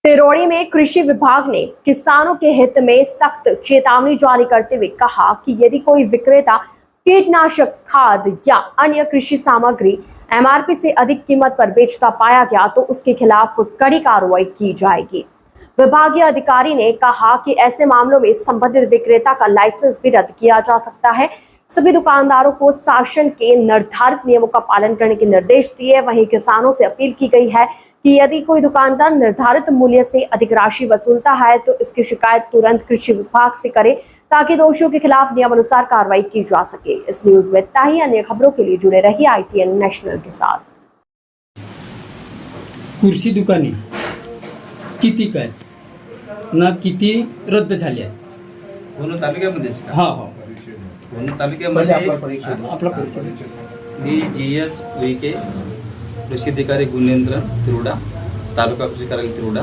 सिरोही में कृषि विभाग ने किसानों के हित में सख्त चेतावनी जारी करते हुए कहा कि यदि कोई विक्रेता कीटनाशक खाद या अन्य कृषि सामग्री एमआरपी से अधिक कीमत पर बेचता पाया गया तो उसके खिलाफ कड़ी कार्रवाई की जाएगी। विभागीय अधिकारी ने कहा कि ऐसे मामलों में संबंधित विक्रेता का लाइसेंस भी रद्द किया जा सकता है। सभी दुकानदारों को शासन के निर्धारित नियमों का पालन करने के निर्देश दिए। वहीं किसानों से अपील की गई है कि यदि कोई दुकानदार निर्धारित मूल्य से अधिक राशि वसूलता है तो इसकी शिकायत तुरंत कृषि विभाग से करे ताकि दोषियों के खिलाफ नियमानुसार कार्रवाई की जा सके। इस न्यूज में इतना ही। अन्य खबरों के लिए जुड़े रहिए ITN नेशनल के साथ। कृषी दुकाने किती काय ना किती रद्द झाली आहे पूर्ण तालुक्यामध्ये हा हा पूर्ण तालुक्यामध्ये आपला परिचय मी GS उईके कृषी अधिकारी गुणनियंत्रण तिरोडा तालुका कृषी कार्यालय तिरोडा।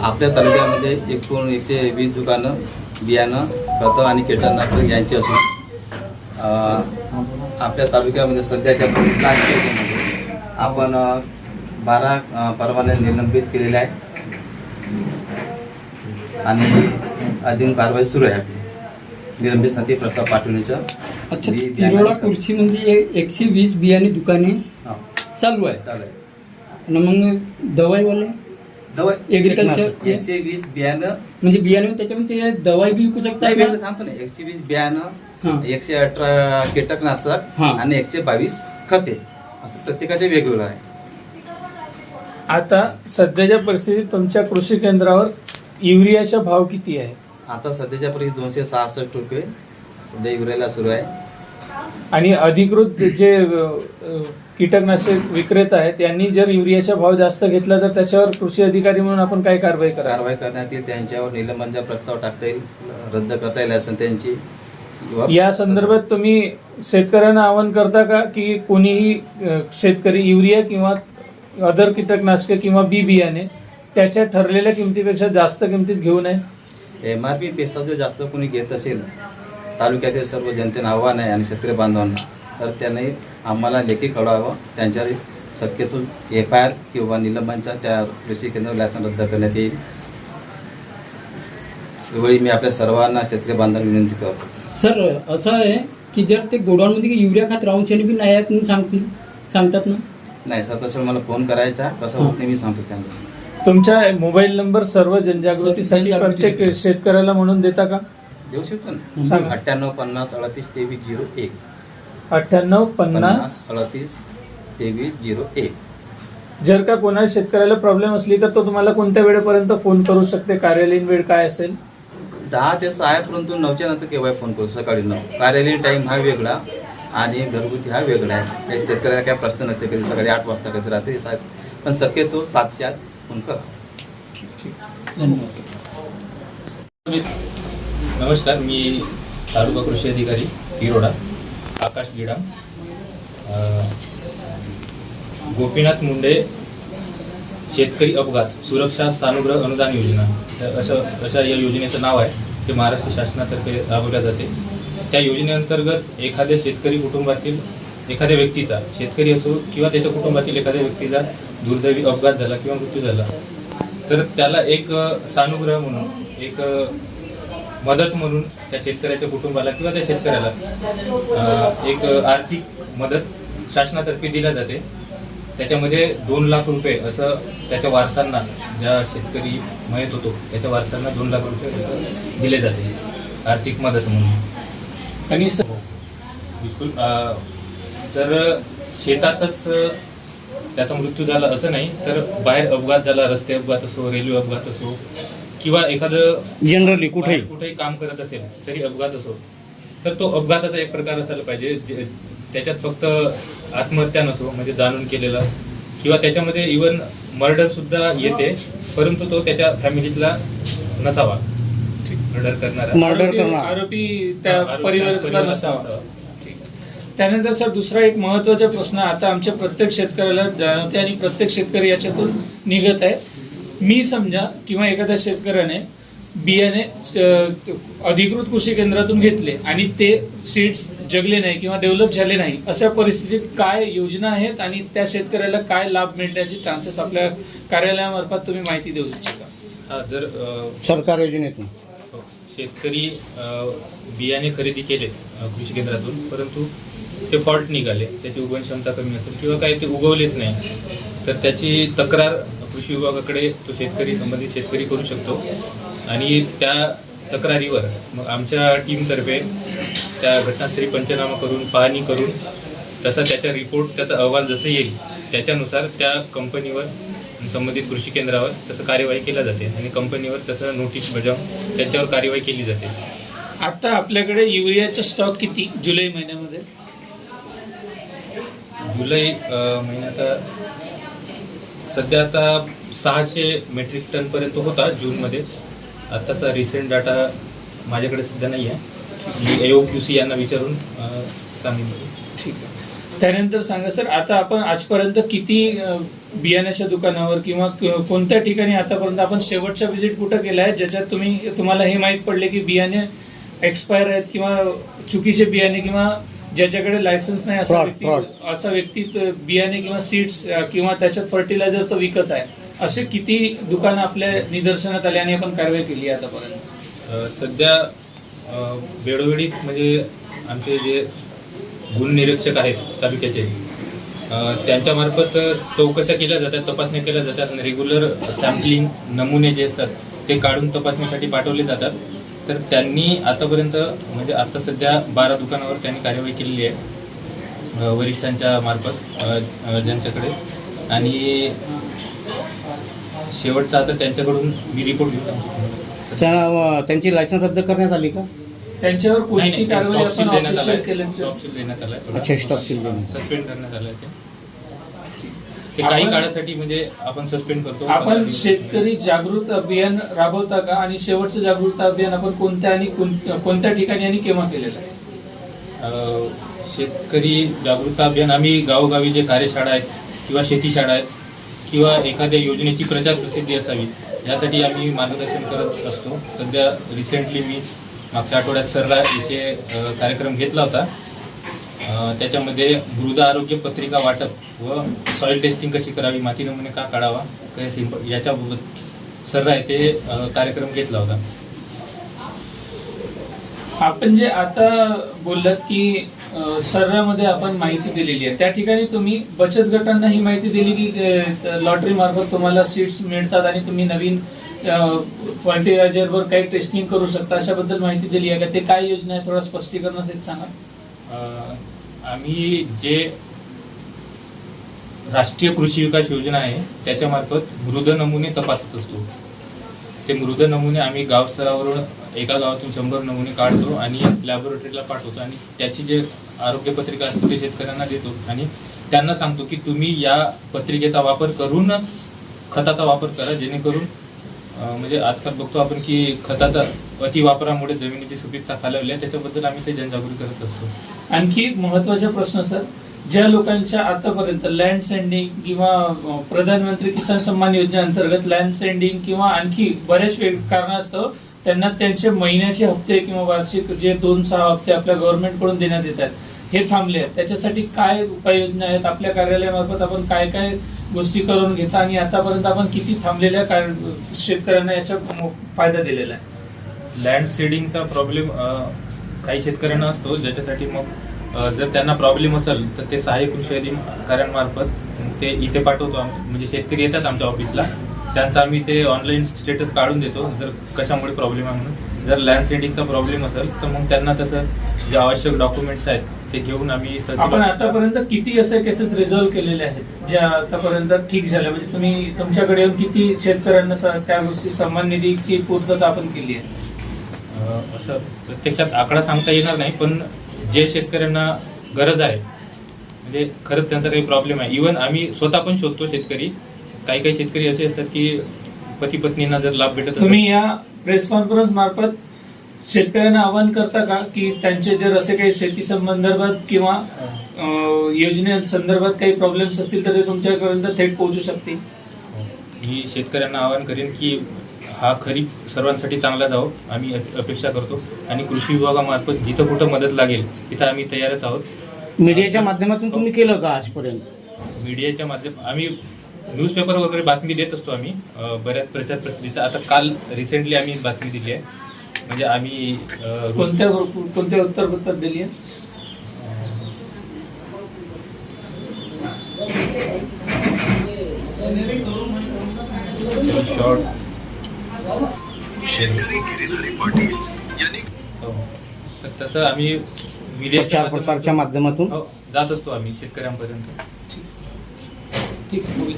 आपल्या तालुक्यामध्ये एकूण 120 दुकानं बियाणं खतं आणि कीटकनाशक यांची असून आपल्या तालुक्यामध्ये सध्याच्या परिस्थितीमध्ये आपण 12 परवाने निलंबित केलेले आहे आणि अजून कारवाई सुरू आहे। निलंबितसाठी प्रस्ताव पाठवण्याचा। अच्छा, तिरोडा कृषीमध्ये 120 बियाणे दुकाने चालू आहे ना? मग दवाईवाले एग्रीकल्चर 120 बियाणं म्हणजे बियाणे त्याच्यामध्ये दवाई बी विकू शकता नाही? सांगतो ना, 120 बियाणं 118 कीटकनाशक आणि 122 खते असं प्रत्येकाचे वेगवेगळं आहे। आता सध्याच्या परिस्थितीत तुमच्या कृषी केंद्रावर युरियाचा भाव किती आहे? आता सध्याच्या परिस्थितीत 266 रुपये सध्या युरियाला सुरू आहे। आणि अधिकृत जे कीटकनाशक विक्रेता आहेत त्यांनी जर युरियाचा भाव जास्त घेतला तर त्याच्यावर कृषी अधिकारी म्हणून आपण काय कारवाई करण्यात येईल? त्यांच्यावर निलंबनाचा प्रस्ताव टाकता येईल, रद्द करता येईल असं त्यांची। या संदर्भात तुम्ही शेतकऱ्यांना आवाहन करता का की कोणीही शेतकरी युरिया किंवा अदर कीटकनाशके किंवा बी बियाणे त्याच्या ठरलेल्या किमतीपेक्षा जास्त किमतीत घेऊ नये? MRP पेक्षा जर जास्त कोणी घेत असेल तालुक्यातील सर्व जनतेला आव्हान आहे आणि शेतकरी बांधवांना, तर त्यांनी आम्हाला लेखी कळवावं। त्यांच्या शक्यतो FIR किंवा निलंबनच्या त्या कृषी केंद्र लायसन रद्द करण्यात येईल। त्यावेळी मी आपल्या सर्वांना शेतकरी बांधवांना विनंती करतो। सर असं आहे की जर ते गोडाऊनमध्ये युरिया खात राहून बी नाही आहेत म्हणून सांगतात ना? नाही सर, तसं मला फोन करायचा कसं होत नाही मी सांगतो त्यांना। तुमचा मोबाईल नंबर सर्व जनजागृतीसाठी प्रत्येक शेतकऱ्याला म्हणून देता का? देऊ शकतो ना। 98 50 38 23 01 98 50 38 23 01। जर का कोणा शेतकऱ्याला प्रॉब्लेम असली तर तो तुम्हाला कोणत्या वेळेपर्यंत फोन करू शकते? कार्यालयीन वेळ काय असेल? 10 ते 6 परंतु 9च्या नंतर केव्हा फोन करू? सकाळी 9। कार्यालयीन टाइम हा वेगळा आणि घरगुती हा वेगळा आहे। काही शेतकऱ्याला काय प्रश्न नसते, कधी सकाळी 8 वाजता कधी रात्री 7, पण शक्यतो 7च्या आत फोन करा। नमस्कार, मी तालुका कृषी अधिकारी तिरोडा आकाश गिडा। गोपीनाथ मुंडे शेतकरी अपघात सुरक्षा सानुग्रह अनुदान योजना अशा या योजनेचं नाव आहे। ते महाराष्ट्र शासनातर्फे राबवल्या जाते। त्या योजनेअंतर्गत एखाद्या शेतकरी कुटुंबातील एखाद्या व्यक्तीचा, शेतकरी असो किंवा त्याच्या कुटुंबातील एखाद्या व्यक्तीचा दुर्दैवी अपघात झाला किंवा मृत्यू झाला तर त्याला एक सानुग्रह म्हणून, एक मदत म्हणून त्या शेतकऱ्याच्या कुटुंबाला किंवा त्या शेतकऱ्याला एक आर्थिक मदत शासनातर्फे दिल्या जाते। त्याच्यामध्ये 2 लाख रुपये असं त्याच्या वारसांना, ज्या शेतकरी मयत होतो त्याच्या वारसांना 2 लाख रुपये असं दिले जाते आर्थिक मदत म्हणून। आणि बिलकुल जर शेतातच त्याचा मृत्यू झाला असं नाही तर बाहेर अपघात झाला, रस्ते अपघात असो, रेल्वे अपघात असो किंवा एखादं जनरली कुठेही काम करत असेल तरी अपघात असो, तर तो अपघाताचा एक प्रकार असायला पाहिजे त्याच्यात फक्त आत्महत्या नसो, म्हणजे जाणून केलेला, किंवा त्याच्यामध्ये इवन मर्डर सुद्धा येते परंतु तो त्याच्या फॅमिलीतला नसावा। मर्डर करणारा आरोपी त्या परिवारातला नसावा। त्यानंतर सर दुसरा एक महत्त्वाचा प्रश्न आता आमच्या प्रत्येक शेतकऱ्याला जाणवते आणि प्रत्येक शेतकरी याच्यातून निघत आहे। मी समजा किंवा एखाद्या शेतकऱ्याने बियाणे अधिकृत कृषी केंद्रातून घेतले आणि ते सीड्स जगले नाही किंवा डेव्हलप झाले नाही, अशा परिस्थितीत काय योजना आहेत आणि त्या शेतकऱ्याला काय लाभ मिळण्याचे चान्सेस आपल्या कार्यालयामार्फत तुम्ही माहिती देऊ इच्छिता? हा, जर सरकार योजनेतून शेतकरी बियाणे खरेदी केले कृषी केंद्रातून, परंतु ते फॉल्ट निघाले, त्याची उगवण क्षमता कमी असेल किंवा काही ते उगवलेच नाही, तर त्याची तक्रार कृषी विभागाकडे तो शेतकरी, संबंधित शेतकरी करू शकतो आणि त्या तक्रारीवर मग आमच्या टीमतर्फे त्या घटनास्थळी पंचनामा करून, पाहणी करून, तसा त्याचा रिपोर्ट, त्याचा अहवाल जसं येईल त्याच्यानुसार त्या कंपनीवर, संबंधित कृषी केंद्रावर तसं कार्यवाही केली जाते आणि कंपनीवर तसं नोटीस बजावून त्यांच्यावर कार्यवाही केली जाते. आता आपल्याकडे युरियाचा स्टॉक किती जुलै महिन्यामध्ये? जुलै महिन्याचा सध्या आता 600 मेट्रिक टनपर्यंत होता जूनमध्ये. आत्ताचा रिसेंट डाटा माझ्याकडे सध्या नाही आहे, मी AOQC यांना विचारून सांगितलं. ठीक आहे. त्यानंतर सांगा सर, आता आपण आजपर्यंत किती बियाण्याच्या दुकानावर किंवा कोणत्या ठिकाणी आतापर्यंत आपण शेवटचा व्हिजिट कुठं केला आहे ज्याच्यात तुम्हाला हे माहीत पडले की बियाणे एक्सपायर आहेत किंवा चुकीचे बियाणे किंवा ज्याच्याकडे लायसन्स नाही असा व्यक्ती बियाणे किंवा सीड्स किंवा त्याच्यात फर्टिलायझर तो विकत आहे, असे किती दुकानं आपल्या निदर्शनात आले आणि आपण कारवाई केली आहे आतापर्यंत? सध्या वेळोवेळी म्हणजे आमचे जे गुणनिरीक्षक आहेत तालुक्याचे, त्यांच्यामार्फत चौकशा केल्या जातात, तपासण्या केल्या जातात आणि रेग्युलर सॅम्पलिंग नमुने जे असतात ते काढून तपासणीसाठी पाठवले जातात. तर त्यांनी आतापर्यंत म्हणजे आता सध्या 12 दुकानावर त्यांनी कार्यवाही केलेली आहे वरिष्ठांच्या मार्फत ज्यांच्याकडे, आणि शेवटचा आता त्यांच्याकडून मी रिपोर्ट घेऊ शकतो. त्यांची लायसन्स रद्द करण्यात आली का? त्यांच्यावर कोणती कारवाई आपण देण्यात official केली? आलाय, अच्छा, स्टॉप सील देण्यात. सस्पेंड करण्यात आलंय ते काही काळासाठी, म्हणजे आपण सस्पेंड करतो. आपण शेतकरी जागृत अभियान राबवता का आणि शेवटचं जागृत अभियान आपण कोणत्या ठिकाणी आणि केव्हा केलेलं आहे? शेतकरी जागरूकता अभियान आम्ही गावोगावी जे कार्यशाळा आहेत किंवा शेतीशाळा आहेत किंवा एखाद्या योजनेची प्रचार प्रसिद्धी असावी यासाठी आम्ही मार्गदर्शन करत असतो. सध्या रिसेंटली मी मागच्या आठवड्यात सरला इथे कार्यक्रम घेतला होता. त्याच्यामध्ये मृदा आरोग्य पत्रिका वाटप व सॉइल टेस्टिंग कशी करावी, माती नमुने का काढावा, कसे याच्याबाबत सरला इथे कार्यक्रम घेतला होता. आपण जे आता बोललात की सर्रामध्ये आपण माहिती दिलेली आहे, त्या ठिकाणी तुम्ही बचत गटांना ही माहिती दिली की लॉटरी मार्फत तुम्हाला सीड्स मिळतात आणि तुम्ही नवीन फर्टिलायझरवर काही टेस्टिंग करू शकता, अशाबद्दल माहिती दिली आहे का? ते काय योजना आहे, थोडं स्पष्टीकरण सहित सांगा. आम्ही जे राष्ट्रीय कृषी विकास योजना आहे त्याच्यामार्फत मृद नमुने तपासत असतो. ते मृद नमुने आम्ही गाव स्तरावरून एका गावातून 100 नमुने काढतो आणि लॅबोरेटरीला पाठवतो आणि त्याची जे आरोग्य पत्रिका असते ते शेतकऱ्यांना देतो आणि त्यांना सांगतो की तुम्ही या पत्रिकेचा वापर करूनच खताचा वापर करा, जेणेकरून म्हणजे आजकाल बघतो आपण की खताचा अतिवापरामुळे जमिनीची सुपीकता खालावली आहे, त्याच्याबद्दल आम्ही ते जनजागृती करत असतो. आणखी एक महत्त्वाचा प्रश्न सर, ज्या लोकांच्या आतापर्यंत लँड सेंडिंग किंवा प्रधानमंत्री किसान सन्मान योजनेअंतर्गत लँड सेंडिंग किंवा आणखी बरेच कारणास्तव त्यांना त्यांचे महिन्याचे हप्ते किंवा वार्षिक जे 2-6 हप्ते आपल्या गव्हर्नमेंटकडून देण्यात येतात हे थांबले आहेत, त्याच्यासाठी काय उपाययोजना आहेत? आपल्या कार्यालयामार्फत आपण काय काय गोष्टी करून घेता आणि आतापर्यंत आपण किती थांबलेल्या शेतकऱ्यांना याचा फायदा दिलेला आहे? लँड सीडिंगचा प्रॉब्लेम काही शेतकऱ्यांना असतो, ज्याच्यासाठी मग जर त्यांना प्रॉब्लेम असेल तर ते सहाय्यक कृषी अधिकाऱ्यांमार्फत ते इथे पाठवतो आम्ही. म्हणजे शेतकरी येतात आमच्या ऑफिसला, त्यांचा आम्ही ते ऑनलाईन स्टेटस काढून देतो जर कशामुळे प्रॉब्लेम आहे म्हणून. जर लँड सीडिंगचा प्रॉब्लेम असेल तर मग त्यांना तसं जे आवश्यक डॉक्युमेंट्स आहेत ते घेऊन आम्ही. आपण आतापर्यंत किती असे केसेस रिझॉल्व्ह केलेले आहेत ज्या आतापर्यंत ठीक झाल्या? म्हणजे तुम्ही तुमच्याकडे येऊन किती शेतकऱ्यांना त्या गोष्टी सन्मान निधीची पूर्तता आपण केली आहे? असं प्रत्यक्षात आकडा सांगता येणार नाही, पण जे शेतकऱ्यांना गरज आहे म्हणजे खरंच त्यांचा काही प्रॉब्लेम आहे, इव्हन आम्ही स्वतः पण शोधतो शेतकरी. काही शेतकरी असे असतात की पती पत्नींना जर लाभ भेटत असेल. तुम्ही या प्रेस कॉन्फरन्स मार्फत शेतकऱ्यांना आवाहन करता का की त्यांचे जर असे काही शेती संदर्भात किंवा योजनेसंदर्भात काही प्रॉब्लेम्स असतील तर ते तुमच्यापर्यंत थेट पोहोचू शकतील? मी शेतकऱ्यांना आवाहन करेन की हा खरीप सर्वांसाठी चांगला जावं आम्ही अपेक्षा करतो आणि कृषी विभागामार्फत जिथं कुठं मदत लागेल तिथं आम्ही तयारच आहोत. मीडियाच्या माध्यमातून तुम्ही केलं का आजपर्यंत? मीडियाच्या माध्यम आम्ही न्यूजपेपर वगैरे बातमी देत असतो आम्ही बऱ्याच प्रचार प्रसिद्धीचा. आता काल रिसेंटली आम्ही बातमी दिली आहे म्हणजे आम्ही कोणत्या उत्तरपत्रात दिली आहे? शॉर्ट शेतकरी गिरीधारी पाटील यांनी तर तसं आम्ही मीडियाच्या प्रचार प्रसारच्या माध्यमातून हो, जात असतो आम्ही शेतकऱ्यांपर्यंत. ठीक.